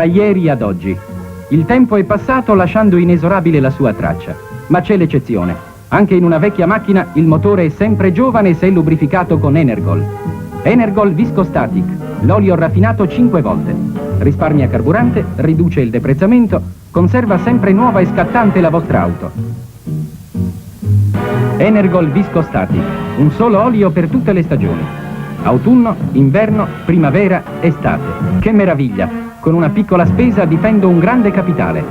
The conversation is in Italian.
Da ieri ad oggi. Il tempo è passato lasciando inesorabile la sua traccia. Ma c'è l'eccezione. Anche in una vecchia macchina il motore è sempre giovane se lubrificato con Energol. Energol Viscostatic, l'olio raffinato 5 volte. Risparmia carburante, riduce il deprezzamento, conserva sempre nuova e scattante la vostra auto. Energol Viscostatic, un solo olio per tutte le stagioni. Autunno, inverno, primavera, estate. Che meraviglia! Con una piccola spesa difendo un grande capitale.